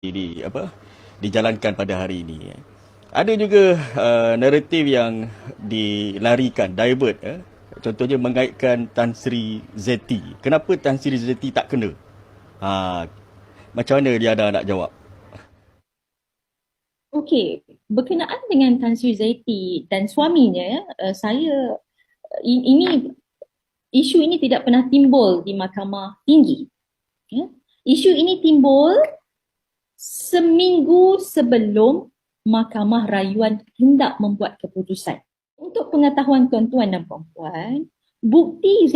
di apa dijalankan pada hari ini. Ada juga naratif yang dilarikan, divert. Contohnya mengaitkan Tan Sri Zeti. Kenapa Tan Sri Zeti tak kena? Ha, macam mana dia ada nak jawab? Okey, berkenaan dengan Tan Sri Zaiti dan suaminya, saya ini isu ini tidak pernah timbul di Mahkamah Tinggi. Ya. Isu ini timbul seminggu sebelum Mahkamah Rayuan hendak membuat keputusan. Untuk pengetahuan tuan-tuan dan puan-puan, bukti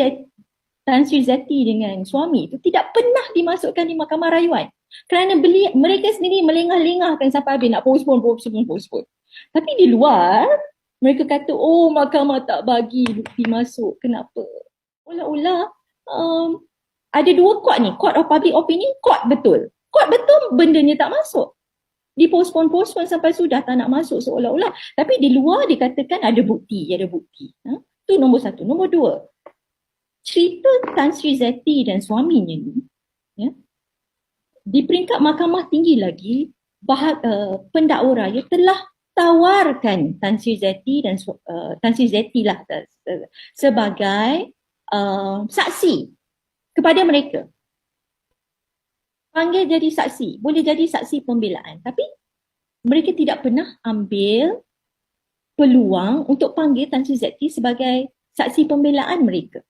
Tan Sri Zati dengan suami itu tidak pernah dimasukkan di Mahkamah Rayuan. Kerana mereka sendiri melengah-lengahkan sampai habis nak postpone. Tapi di luar, mereka kata, oh mahkamah tak bagi bukti masuk. Kenapa? Olah-olah, um, ada dua court ni, Court of Public Opinion, court betul. Court betul bendanya tak masuk. Dipospon-pospon sampai sudah tak nak masuk seolah-olah. Tapi di luar dikatakan ada bukti, ada bukti. Itu nombor satu. Nombor dua, cerita Tan Sri Zeti dan suaminya ni, ya, di peringkat Mahkamah Tinggi lagi, pendakwa raya telah tawarkan Tan Sri Zeti dan Tan Sri Zeti lah sebagai saksi kepada mereka. Panggil jadi saksi, boleh jadi saksi pembelaan. Tapi mereka tidak pernah ambil peluang untuk panggil Tan Sri Zeti sebagai saksi pembelaan mereka.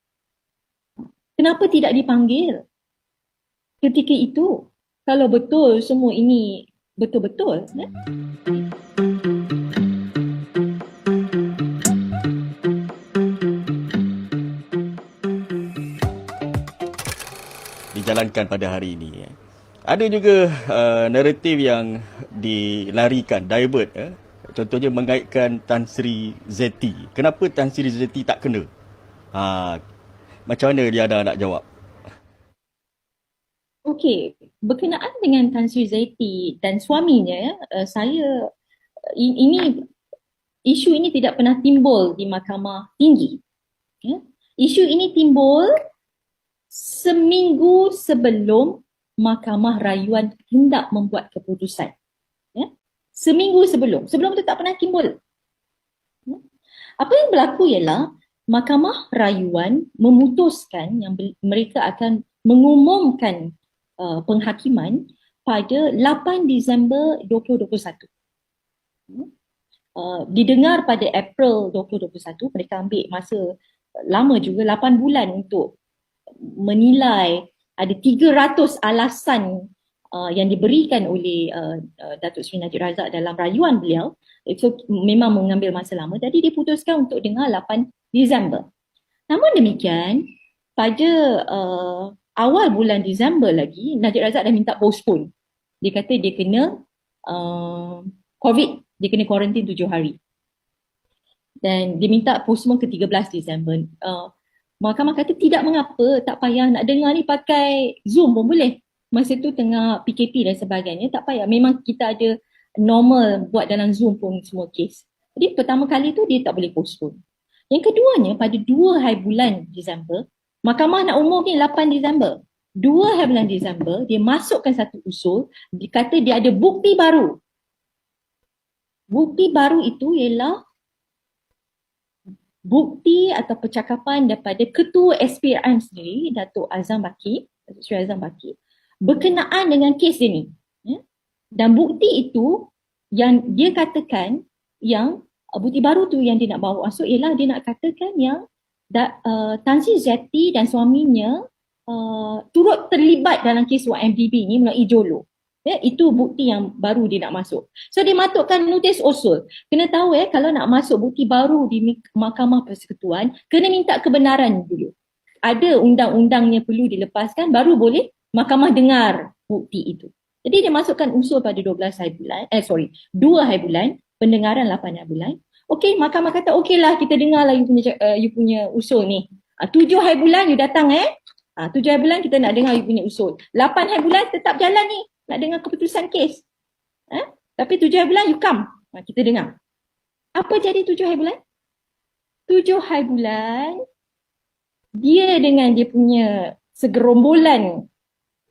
Kenapa tidak dipanggil ketika itu? Kalau betul semua ini betul-betul, Dijalankan pada hari ini. Ada juga naratif yang dilarikan, divert. Contohnya mengaitkan Tan Sri Zeti. Kenapa Tan Sri Zeti tak kena? Ha, macam mana dia ada nak jawab? Okey, berkenaan dengan Tan Sri Zaiti dan suaminya, saya ini isu ini tidak pernah timbul di Mahkamah Tinggi. Ya. Isu ini timbul seminggu sebelum Mahkamah Rayuan hendak membuat keputusan. Ya. Seminggu sebelum. Sebelum itu tak pernah timbul. Ya. Apa yang berlaku ialah Mahkamah Rayuan memutuskan yang mereka akan mengumumkan penghakiman pada 8 Disember 2021. Didengar pada April 2021, mereka ambil masa lama juga, 8 bulan untuk menilai. Ada 300 alasan yang diberikan oleh Datuk Seri Najib Razak dalam rayuan beliau. So memang mengambil masa lama, jadi diputuskan untuk dengar 8 Disember. Namun demikian, pada awal bulan Disember lagi, Najib Razak dah minta postpone. Dia kata dia kena COVID, dia kena kuarantin 7 hari. Dan dia minta postpone ke 13 Disember. Mahkamah kata tidak mengapa, tak payah nak dengar ni pakai Zoom pun boleh. Masa tu tengah PKP dan sebagainya, tak payah. Memang kita ada normal buat dalam Zoom pun semua kes. Jadi pertama kali tu dia tak boleh postpone. Yang keduanya, pada 2 hari bulan Disember, Mahkamah nak umum ni 8 Disember. 2 hari bulan Disember, dia masukkan satu usul, dia kata dia ada bukti baru. Bukti baru itu ialah bukti atau percakapan daripada Ketua SPRM sendiri, Datuk Azam Baki, Datuk Seri Azam Baki, berkenaan dengan kes ini. Ya? Dan bukti itu yang dia katakan, yang bukti baru tu yang dia nak bawa masuk ialah dia nak katakan yang Tan Sri Zeti dan suaminya turut terlibat dalam kes YMDB ni melalui Jolo. Ya, itu bukti yang baru dia nak masuk. So dia masukkan notis usul. Kena tahu kalau nak masuk bukti baru di Mahkamah Persekutuan, kena minta kebenaran dulu. Ada undang-undangnya perlu dilepaskan, baru boleh mahkamah dengar bukti itu. Jadi dia masukkan usul pada 12 hari bulan, 2 hari bulan, pendengaran 8 hari bulan. Okey, mahkamah kata okeylah kita dengarlah you punya usul ni. 7 hari bulan you datang 7 hari bulan kita nak dengar you punya usul. 8 hari bulan tetap jalan ni, nak dengar keputusan kes. Tapi 7 hari bulan you come, kita dengar. Apa jadi 7 hari bulan? 7 hari bulan, dia dengan dia punya segerombolan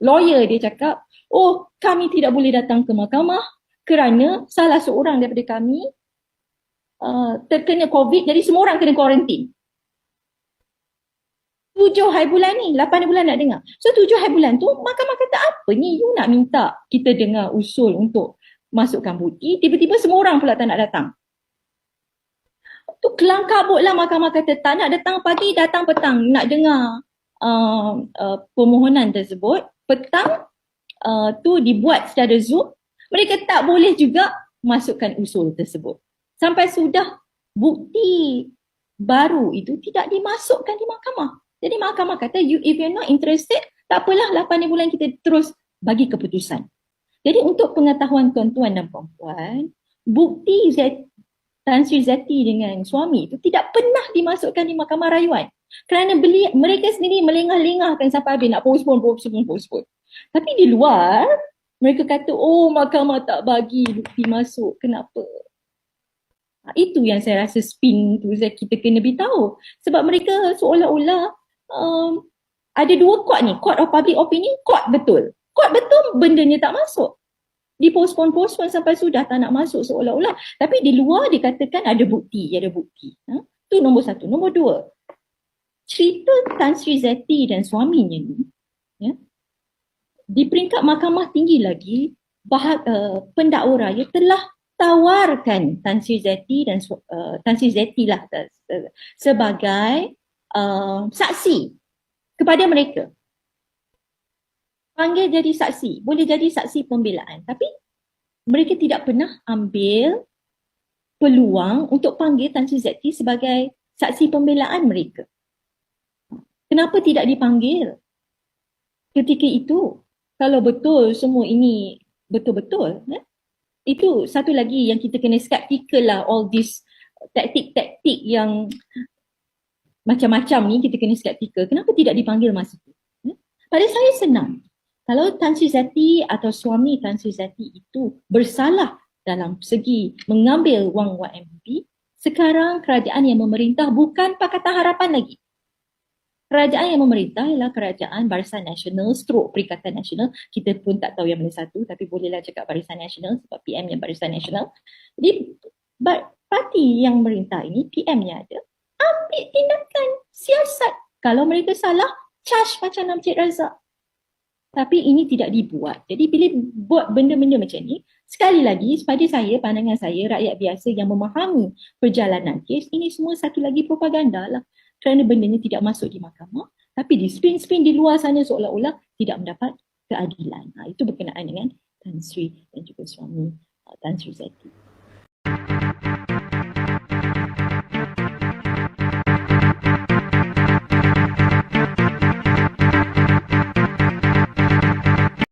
lawyer dia cakap, oh kami tidak boleh datang ke mahkamah kerana salah seorang daripada kami terkena COVID, jadi semua orang kena kuarantin. 7 hari bulan ni, 8 bulan nak dengar. So 7 hari bulan tu, mahkamah kata apa ni, you nak minta kita dengar usul untuk masukkan bukti, tiba-tiba semua orang pula tak nak datang. Tu kelang kabut lah, mahkamah kata tak nak datang pagi, datang petang nak dengar permohonan tersebut. Petang tu dibuat secara Zoom, mereka tak boleh juga masukkan usul tersebut. Sampai sudah bukti baru itu tidak dimasukkan di mahkamah. Jadi mahkamah kata, if you're not interested, tak apalah 8 bulan kita terus bagi keputusan. Jadi untuk pengetahuan tuan-tuan dan puan-puan, bukti Tan Sri Zati dengan suami itu tidak pernah dimasukkan di mahkamah rayuan. Kerana mereka sendiri melengah-lengahkan sampai habis nak postpone. Tapi di luar, mereka kata, oh mahkamah tak bagi bukti masuk. Kenapa? Itu yang saya rasa spin tu kita kena beritahu. Sebab mereka seolah-olah ada dua court ni. Court of Public Opinion, court betul. Court betul bendanya tak masuk. Dipospon sampai sudah tak nak masuk seolah-olah. Tapi di luar dikatakan ada bukti. Itu nombor satu. Nombor dua, cerita Tan Sri Zati dan suaminya ni, di peringkat mahkamah tinggi lagi, pendakwa raya telah tawarkan Tan Sri Zati dan Tan Sri Zati lah sebagai saksi kepada mereka. Panggil jadi saksi, boleh jadi saksi pembelaan. Tapi mereka tidak pernah ambil peluang untuk panggil Tan Sri Zati sebagai saksi pembelaan mereka. Kenapa tidak dipanggil ketika itu? Kalau betul semua ini betul-betul, itu satu lagi yang kita kena skeptical lah, all this taktik-taktik yang macam-macam ni kita kena skeptical. Kenapa tidak dipanggil masa itu? Pada saya senang. Kalau Tan Sri Zati atau suami Tan Sri Zati itu bersalah dalam segi mengambil wang YMP, sekarang kerajaan yang memerintah bukan Pakatan Harapan lagi. Kerajaan yang memerintah ialah kerajaan Barisan Nasional stroke Perikatan Nasional. Kita pun tak tahu yang mana satu, tapi bolehlah cakap Barisan Nasional sebab PM yang Barisan Nasional. Jadi parti yang memerintah ini, PM-nya ada, ambil tindakan siasat. Kalau mereka salah, charge macam Namcik Razak. Tapi ini tidak dibuat. Jadi bila buat benda-benda macam ni, sekali lagi pada saya, pandangan saya, rakyat biasa yang memahami perjalanan kes, ini semua satu lagi propaganda lah. Kerana bendanya tidak masuk di mahkamah, tapi di spin-spin di luar sana seolah-olah tidak mendapat keadilan. Itu berkenaan dengan Tan Sri dan juga suami Tan Sri Zati.